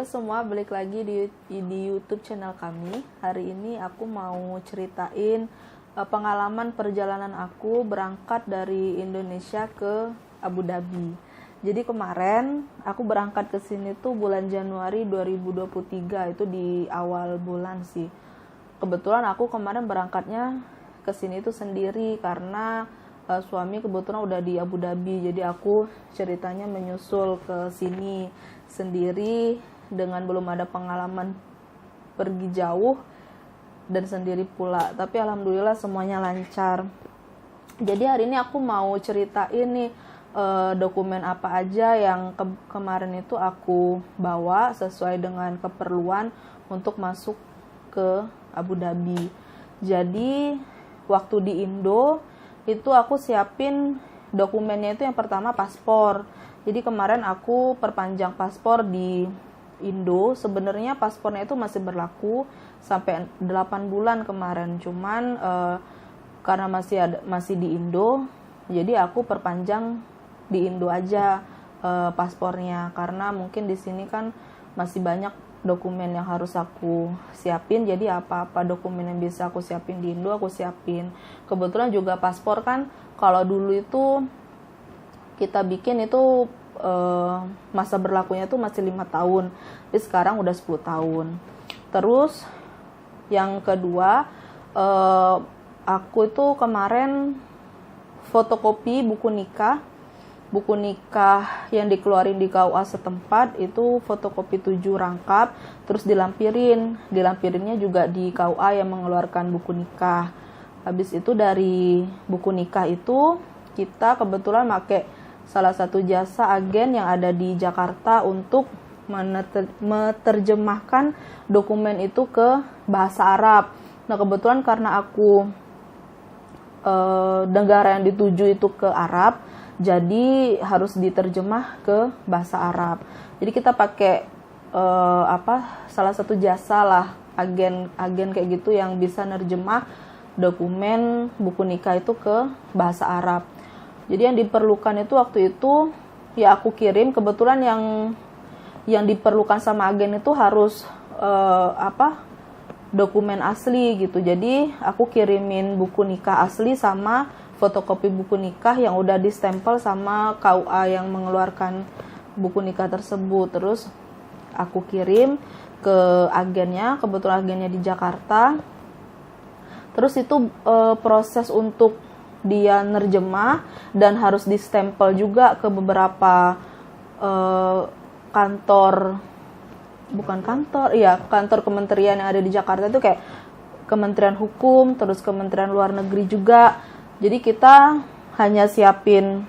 semua, balik lagi di YouTube channel kami. Hari ini aku mau ceritain pengalaman perjalanan aku berangkat dari Indonesia ke Abu Dhabi. Jadi kemarin aku berangkat ke sini tuh bulan Januari 2023, itu di awal bulan sih. Kebetulan aku kemarin berangkatnya ke sini tuh sendiri karena suami kebetulan udah di Abu Dhabi, jadi aku ceritanya menyusul ke sini sendiri dengan belum ada pengalaman pergi jauh dan sendiri pula. Tapi alhamdulillah semuanya lancar. Jadi hari ini aku mau ceritain nih dokumen apa aja yang kemarin itu aku bawa sesuai dengan keperluan untuk masuk ke Abu Dhabi. Jadi waktu di Indo itu aku siapin dokumennya itu yang pertama paspor. Jadi kemarin aku perpanjang paspor di Indo. Sebenarnya paspornya itu masih berlaku sampai 8 bulan kemarin. Cuman karena masih di Indo, jadi aku perpanjang di Indo aja paspornya, karena mungkin di sini kan masih banyak dokumen yang harus aku siapin. Jadi apa-apa dokumen yang bisa aku siapin di Indo aku siapin. Kebetulan juga paspor kan kalau dulu itu kita bikin itu masa berlakunya itu masih 5 tahun, tapi sekarang udah 10 tahun. Terus yang kedua, aku itu kemarin fotokopi buku nikah yang dikeluarin di KUA setempat, itu fotokopi 7 rangkap, terus dilampirinnya juga di KUA yang mengeluarkan buku nikah. Habis itu dari buku nikah itu kita kebetulan pakai salah satu jasa agen yang ada di Jakarta untuk menerjemahkan dokumen itu ke bahasa Arab. Nah kebetulan karena aku negara yang dituju itu ke Arab, jadi harus diterjemah ke bahasa Arab. Jadi kita pakai salah satu jasa lah, agen kayak gitu yang bisa nerjemah dokumen buku nikah itu ke bahasa Arab. Jadi yang diperlukan itu waktu itu ya aku kirim. Kebetulan yang diperlukan sama agen itu harus dokumen asli gitu. Jadi aku kirimin buku nikah asli sama fotokopi buku nikah yang udah distempel sama KUA yang mengeluarkan buku nikah tersebut. Terus aku kirim ke agennya, kebetulan agennya di Jakarta. Terus itu proses untuk dia nerjemah dan harus distempel juga ke beberapa kantor kementerian yang ada di Jakarta itu, kayak Kementerian Hukum, terus Kementerian Luar Negeri juga. Jadi kita hanya siapin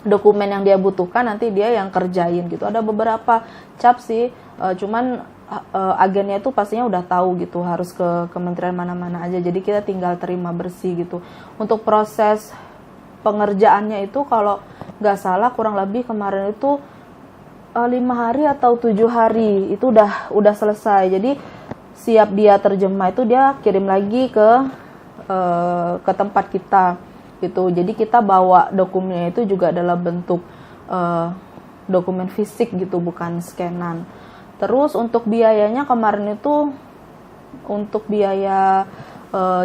dokumen yang dia butuhkan, nanti dia yang kerjain gitu. Ada beberapa cap sih, cuman agennya itu pastinya udah tahu gitu harus ke kementerian mana-mana aja. Jadi kita tinggal terima bersih gitu. Untuk proses pengerjaannya itu kalau nggak salah kurang lebih kemarin itu 5 hari atau 7 hari itu udah selesai. Jadi siap dia terjemah itu dia kirim lagi ke tempat kita gitu. Jadi kita bawa dokumennya itu juga dalam bentuk dokumen fisik gitu, bukan scanan. Terus untuk biayanya kemarin itu, untuk biaya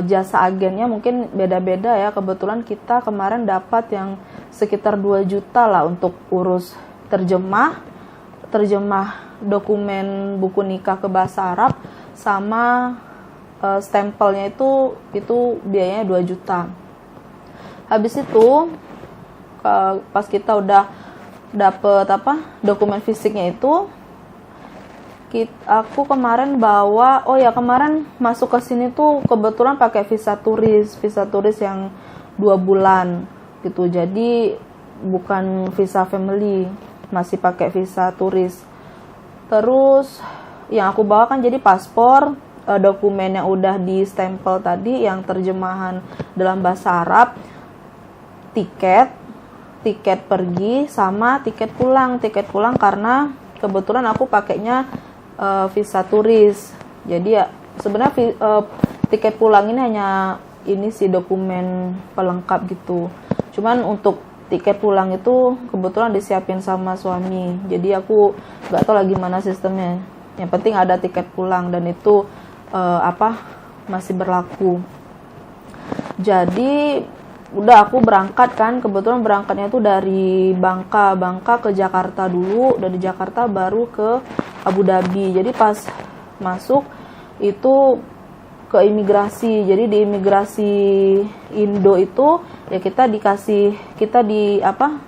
jasa agennya mungkin beda-beda ya. Kebetulan kita kemarin dapat yang sekitar 2 juta lah untuk urus terjemah dokumen buku nikah ke bahasa Arab, sama stempelnya itu biayanya 2 juta. Habis itu pas kita udah dapet dokumen fisiknya itu, aku kemarin bawa, kemarin masuk ke sini tuh kebetulan pakai visa turis yang 2 bulan gitu. Jadi bukan visa family, masih pakai visa turis. Terus yang aku bawa kan jadi paspor, dokumen yang udah di stempel tadi yang terjemahan dalam bahasa Arab, tiket pergi sama tiket pulang karena kebetulan aku pakainya visa turis. Jadi ya sebenarnya tiket pulang ini hanya ini sih dokumen pelengkap gitu. Cuman untuk tiket pulang itu kebetulan disiapin sama suami, jadi aku nggak tahu lagi mana sistemnya. Yang penting ada tiket pulang dan itu masih berlaku. Jadi udah aku berangkat kan, kebetulan berangkatnya tuh dari Bangka ke Jakarta dulu, dari Jakarta baru ke Abu Dhabi. Jadi pas masuk itu ke imigrasi. Jadi di imigrasi Indo itu ya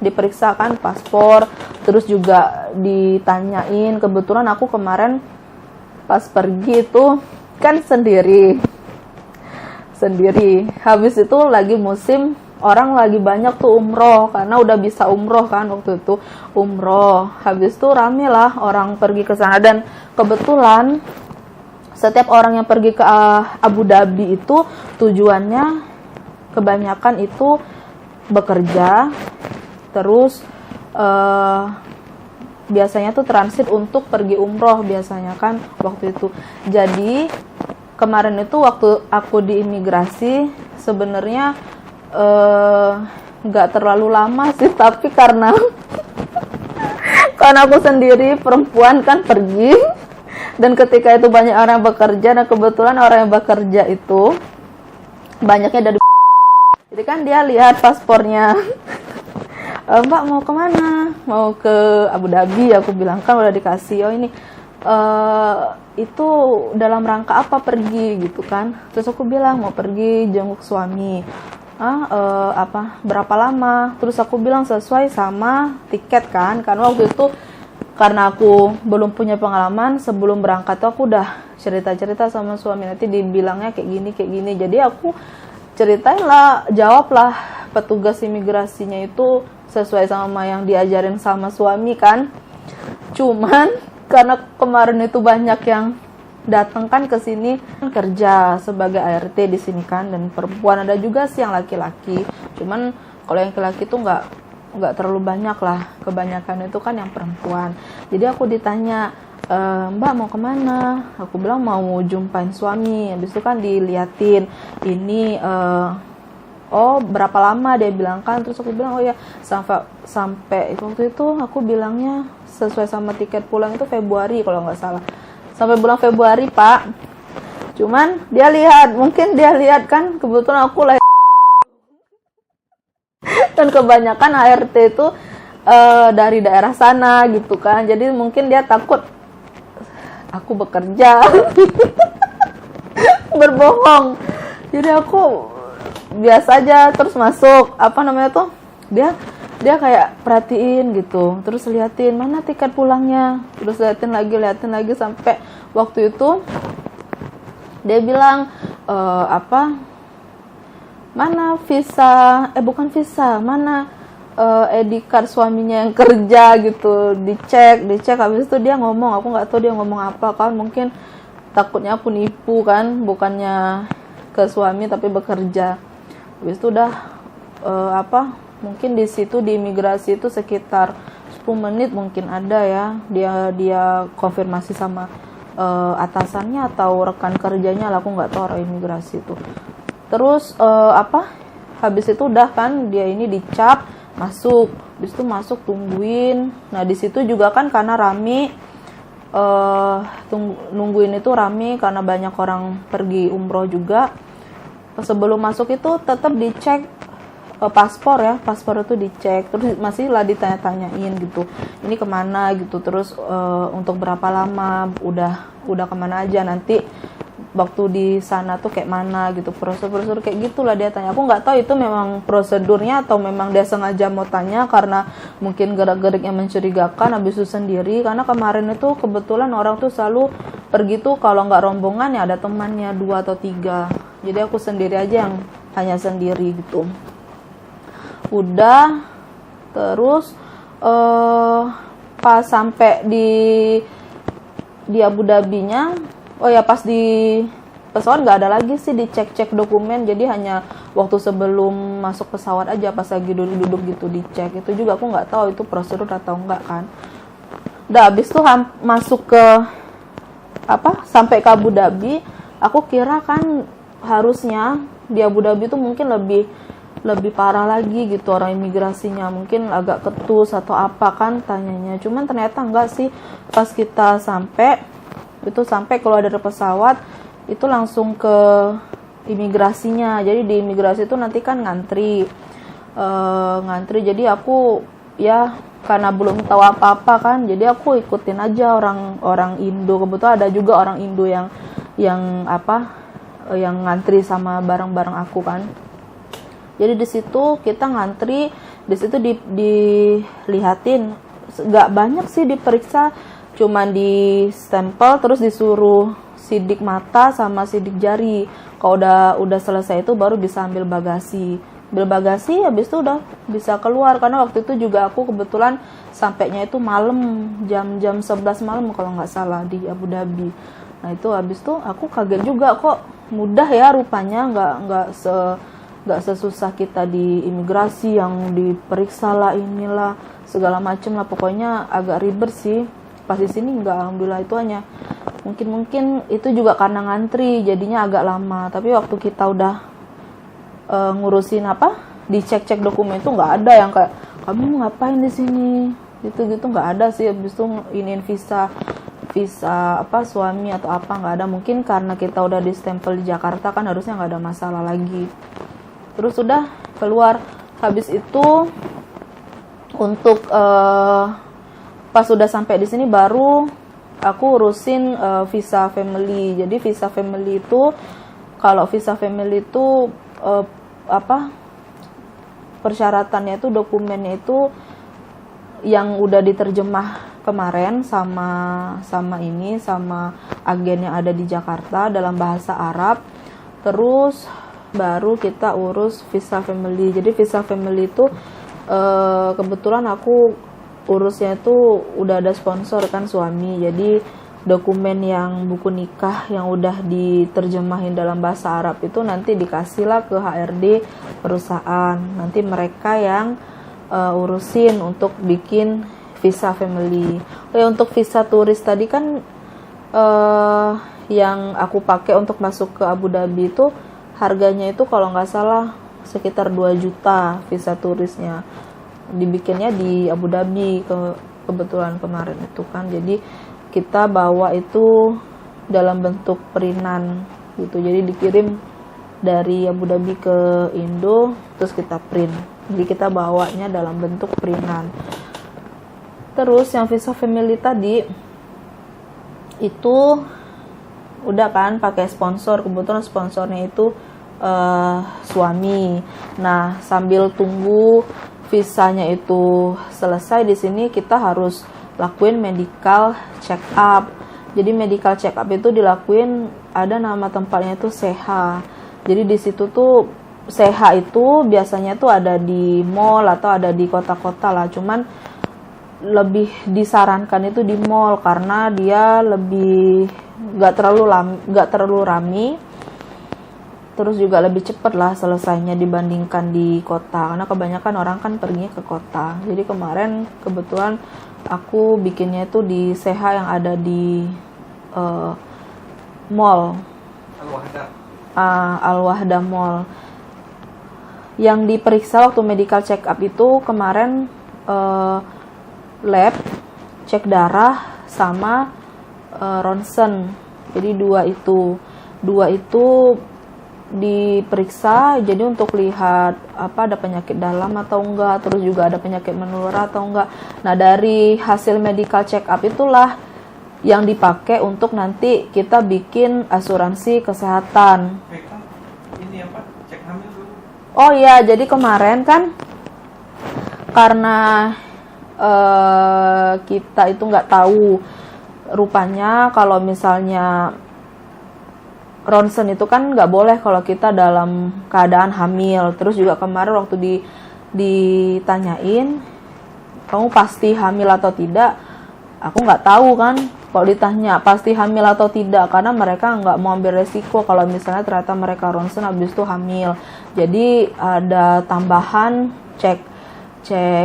diperiksa kan paspor, terus juga ditanyain. Kebetulan aku kemarin pas pergi itu kan sendiri. Habis itu lagi musim orang lagi banyak tuh umroh, karena udah bisa umroh kan waktu itu umroh. Habis itu rame lah orang pergi ke sana, dan kebetulan setiap orang yang pergi ke Abu Dhabi itu tujuannya kebanyakan itu bekerja, terus biasanya tuh transit untuk pergi umroh biasanya kan waktu itu. Jadi kemarin itu waktu aku di imigrasi sebenarnya nggak terlalu lama sih, tapi karena aku sendiri perempuan kan pergi, dan ketika itu banyak orang yang bekerja, dan kebetulan orang yang bekerja itu banyaknya dari jadi kan dia lihat paspornya. Mbak mau kemana? Mau ke Abu Dhabi, aku bilang kan udah dikasih. Oh ini itu dalam rangka apa pergi gitu kan? Terus aku bilang mau pergi jenguk suami. Berapa lama? Terus aku bilang sesuai sama tiket kan, karena waktu itu karena aku belum punya pengalaman, sebelum berangkat tuh aku udah cerita sama suami, nanti dibilangnya kayak gini. Jadi aku ceritain lah, jawablah petugas imigrasinya itu sesuai sama yang diajarin sama suami kan. Cuman karena kemarin itu banyak yang datang kan ke sini kerja sebagai ART di sini kan, dan perempuan ada juga sih yang laki-laki. Cuman kalau yang laki-laki tuh nggak terlalu banyak lah, kebanyakan itu kan yang perempuan. Jadi aku ditanya, Mbak mau kemana? Aku bilang mau jumpain suami. Habis itu kan diliatin ini berapa lama, dia bilang kan. Terus aku bilang oh ya sampai waktu itu aku bilangnya sesuai sama tiket pulang itu Februari kalau nggak salah, sampai bulan Februari Pak. Cuman mungkin dia lihat kan kebetulan aku lahir dan kebanyakan ART itu dari daerah sana gitu kan, jadi mungkin dia takut aku bekerja berbohong. Jadi aku biasa aja terus masuk dia kayak perhatiin gitu, terus liatin mana tiket pulangnya, terus liatin lagi sampai waktu itu dia bilang mana visa bukan visa, mana ID card suaminya yang kerja gitu, dicek habis itu dia ngomong, aku nggak tahu dia ngomong apa kan, mungkin takutnya aku nipu kan, bukannya ke suami tapi bekerja. Habis itu udah mungkin di situ di imigrasi itu sekitar 10 menit mungkin ada ya, dia konfirmasi sama atasannya atau rekan kerjanya lah, aku nggak tahu orang imigrasi itu. Terus habis itu udah kan dia ini dicap masuk, habis itu masuk tungguin. Nah di situ juga kan karena rame, nungguin itu rame karena banyak orang pergi umroh juga. Sebelum masuk itu tetap dicek paspor itu dicek, terus masih lah ditanya-tanyain gitu, ini kemana gitu, terus untuk berapa lama, udah kemana aja, nanti waktu di sana tuh kayak mana gitu, prosedur kayak gitulah dia tanya. Aku nggak tahu itu memang prosedurnya atau memang dia sengaja mau tanya karena mungkin gerak-gerik yang mencurigakan. Habis itu sendiri, karena kemarin itu kebetulan orang tuh selalu pergi tuh kalau nggak rombongan ya ada temannya 2 atau 3, jadi aku sendiri aja yang hanya sendiri gitu. Udah terus pas sampai di Abu Dhabinya, pas di pesawat nggak ada lagi sih dicek dokumen, jadi hanya waktu sebelum masuk pesawat aja pas lagi duduk gitu dicek. Itu juga aku nggak tahu itu prosedur atau enggak kan. Udah habis tuh masuk ke sampai ke Abu Dhabi, aku kira kan harusnya di Abu Dhabi tuh mungkin lebih lebih parah lagi gitu orang imigrasinya, mungkin agak ketus atau apa kan tanyanya. Cuman ternyata enggak sih, pas kita sampai keluar dari pesawat itu langsung ke imigrasinya. Jadi di imigrasi itu nanti kan ngantri, jadi aku ya karena belum tahu apa-apa kan, jadi aku ikutin aja orang Indo. Kebetulan ada juga orang Indo yang ngantri sama bareng-bareng aku kan. Jadi di situ kita ngantri, di situ dilihatin, nggak banyak sih diperiksa, cuman di stempel terus disuruh sidik mata sama sidik jari. Kalau udah selesai itu baru bisa ambil bagasi. Habis itu udah bisa keluar, karena waktu itu juga aku kebetulan sampainya itu malam, jam 11 malam kalau nggak salah di Abu Dhabi. Nah itu habis itu aku kaget juga, kok mudah ya rupanya, nggak sesusah kita di imigrasi yang diperiksa lah inilah segala macem lah, pokoknya agak ribet sih. Pas di sini nggak, alhamdulillah itu hanya mungkin itu juga karena ngantri jadinya agak lama. Tapi waktu kita udah ngurusin dicek dokumen itu nggak ada yang kayak kamu ngapain di sini gitu nggak ada sih. Habis itu iniin visa suami atau apa nggak ada. Mungkin karena kita udah di stempel di Jakarta kan harusnya nggak ada masalah lagi. Terus udah keluar. Habis itu untuk pas udah sampai di sini baru aku urusin visa family. Jadi visa family itu persyaratannya itu, dokumennya itu yang udah diterjemah kemarin sama agen yang ada di Jakarta dalam bahasa Arab. Terus baru kita urus visa family. Jadi visa family itu kebetulan aku urusnya itu udah ada sponsor kan, suami. Jadi dokumen yang buku nikah yang udah diterjemahin dalam bahasa Arab itu nanti dikasihlah ke HRD perusahaan. Nanti mereka yang urusin untuk bikin visa family. Untuk visa turis tadi kan yang aku pakai untuk masuk ke Abu Dhabi itu harganya itu kalau nggak salah sekitar 2 juta visa turisnya. Dibikinnya di Abu Dhabi kebetulan kemarin itu kan. Jadi kita bawa itu dalam bentuk printan gitu. Jadi dikirim dari Abu Dhabi ke Indo, terus kita print. Jadi kita bawanya dalam bentuk printan. Terus yang visa family tadi itu udah kan pakai sponsor. Kebetulan sponsornya itu suami. Nah, sambil tunggu visanya itu selesai di sini kita harus lakuin medical check up. Jadi medical check up itu dilakuin, ada nama tempatnya itu Seha. Jadi di situ tuh Seha itu biasanya tuh ada di mall atau ada di kota-kota lah. Cuman lebih disarankan itu di mall karena dia lebih nggak terlalu rame. Terus juga lebih cepat lah selesainya dibandingkan di kota, karena kebanyakan orang kan perginya ke kota. Jadi kemarin kebetulan aku bikinnya itu di Seha yang ada di mall Al-Wahda Mall. Yang diperiksa waktu medical check up itu kemarin lab, cek darah sama ronsen. Jadi dua itu diperiksa, jadi untuk lihat ada penyakit dalam atau enggak, terus juga ada penyakit menular atau enggak. Nah, dari hasil medical check up itulah yang dipakai untuk nanti kita bikin asuransi kesehatan. Ini apa? Cek hamil dulu. Oh iya, jadi kemarin kan karena kita itu nggak tahu, rupanya kalau misalnya ronsen itu kan nggak boleh kalau kita dalam keadaan hamil. Terus juga kemarin waktu ditanyain kamu pasti hamil atau tidak, aku nggak tahu kan kalau ditanya pasti hamil atau tidak, karena mereka nggak mau ambil resiko kalau misalnya ternyata mereka ronsen habis itu hamil. Jadi ada tambahan cek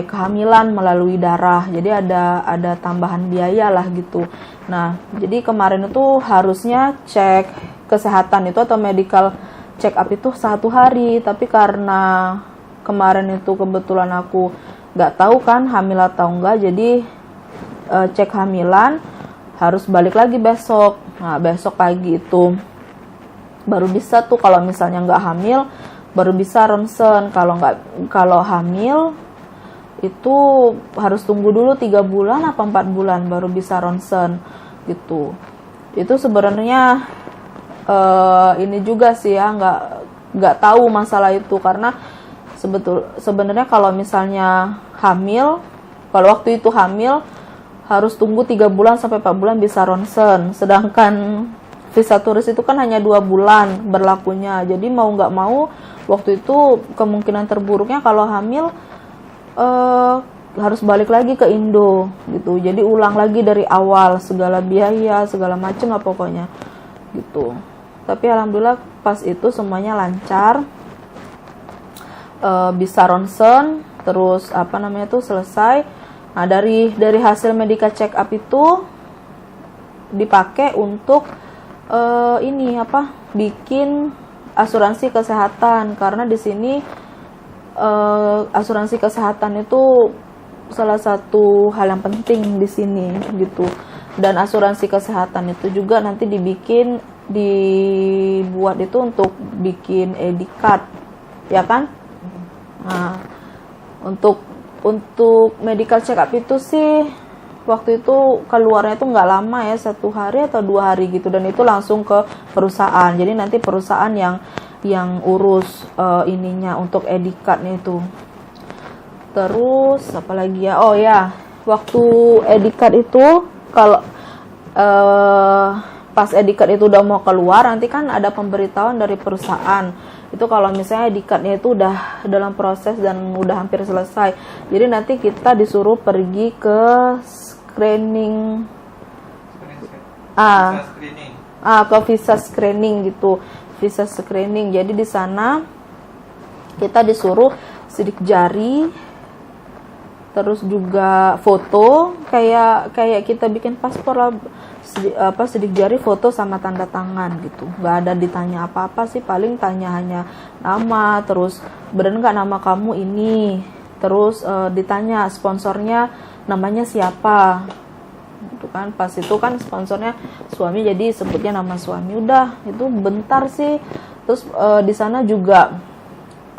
kehamilan melalui darah, jadi ada tambahan biaya lah gitu. Nah, jadi kemarin itu harusnya cek kesehatan itu atau medical check up itu 1 hari, tapi karena kemarin itu kebetulan aku nggak tahu kan hamil atau enggak, jadi cek hamilan harus balik lagi besok. Nah besok pagi itu baru bisa tuh, kalau misalnya nggak hamil baru bisa ronsen. Kalau hamil itu harus tunggu dulu 3 bulan apa 4 bulan baru bisa ronsen gitu. Itu sebenarnya ini juga sih ya, nggak tahu masalah itu, karena sebenarnya kalau misalnya hamil, kalau waktu itu hamil harus tunggu 3 bulan sampai 4 bulan bisa ronsen, sedangkan visa turis itu kan hanya 2 bulan berlakunya. Jadi mau nggak mau waktu itu kemungkinan terburuknya kalau hamil harus balik lagi ke Indo gitu, jadi ulang lagi dari awal, segala biaya segala macem lah pokoknya gitu. Tapi alhamdulillah pas itu semuanya lancar, bisa ronsen, terus selesai. Nah dari hasil medical check up itu dipakai untuk bikin asuransi kesehatan, karena di sini asuransi kesehatan itu salah satu hal yang penting di sini gitu. Dan asuransi kesehatan itu juga nanti dibuat itu untuk bikin ID card, ya kan? Nah, untuk medical check up itu sih waktu itu keluarnya itu nggak lama ya, 1 hari atau 2 hari gitu, dan itu langsung ke perusahaan. Jadi nanti perusahaan yang urus ininya untuk ID cardnya itu. Terus apalagi ya, oh ya, waktu ID card itu kalau pas ID card itu udah mau keluar, nanti kan ada pemberitahuan dari perusahaan itu kalau misalnya ID card-nya itu udah dalam proses dan udah hampir selesai. Jadi nanti kita disuruh pergi ke screening, ke visa screening gitu, visa screening. Jadi di sana kita disuruh sidik jari, terus juga foto, kayak kita bikin paspor lah, sidik jari, foto sama tanda tangan gitu. Nggak ada ditanya apa-apa sih, paling tanya hanya nama, terus bener nggak nama kamu ini, terus ditanya sponsornya namanya siapa gitu kan. Pas itu kan sponsornya suami, jadi sebutnya nama suami. Udah, itu bentar sih. Terus di sana juga,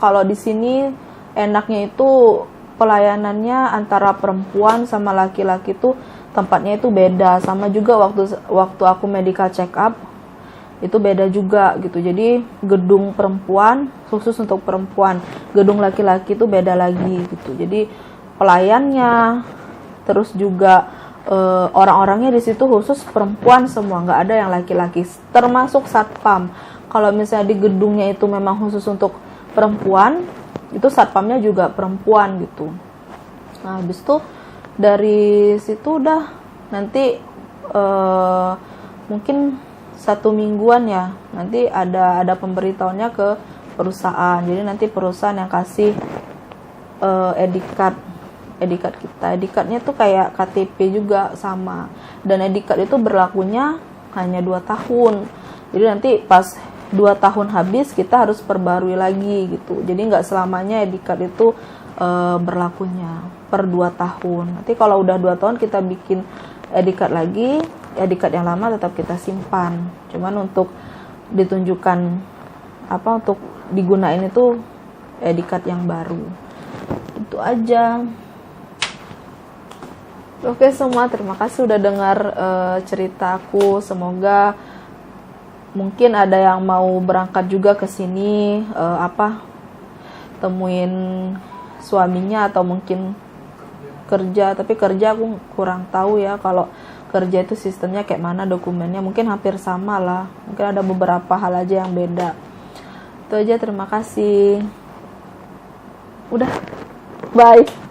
kalau di sini enaknya itu pelayanannya antara perempuan sama laki-laki tuh tempatnya itu beda. Sama juga waktu aku medical check up itu beda juga gitu. Jadi gedung perempuan khusus untuk perempuan, gedung laki-laki itu beda lagi gitu. Jadi pelayannya, terus juga orang-orangnya di situ khusus perempuan semua, nggak ada yang laki-laki, termasuk satpam. Kalau misalnya di gedungnya itu memang khusus untuk perempuan, itu satpamnya juga perempuan gitu. Nah habis itu dari situ udah nanti mungkin 1 mingguan ya, nanti ada pemberitahuannya ke perusahaan. Jadi nanti perusahaan yang kasih ID card kita. ID cardnya tuh kayak KTP juga sama, dan ID card itu berlakunya hanya 2 tahun. Jadi nanti pas 2 tahun habis kita harus perbarui lagi gitu. Jadi nggak selamanya ID card itu berlakunya per 2 tahun. Nanti kalau udah 2 tahun kita bikin ID card lagi, ID card yang lama tetap kita simpan. Cuman untuk ditunjukkan untuk digunain itu ID card yang baru. Itu aja. Oke semua, terima kasih udah dengar ceritaku. Semoga mungkin ada yang mau berangkat juga ke sini, temuin suaminya atau mungkin kerja. Tapi kerja aku kurang tahu ya, kalau kerja itu sistemnya kayak mana, dokumennya mungkin hampir sama lah, mungkin ada beberapa hal aja yang beda. Itu aja, terima kasih. Udah, bye.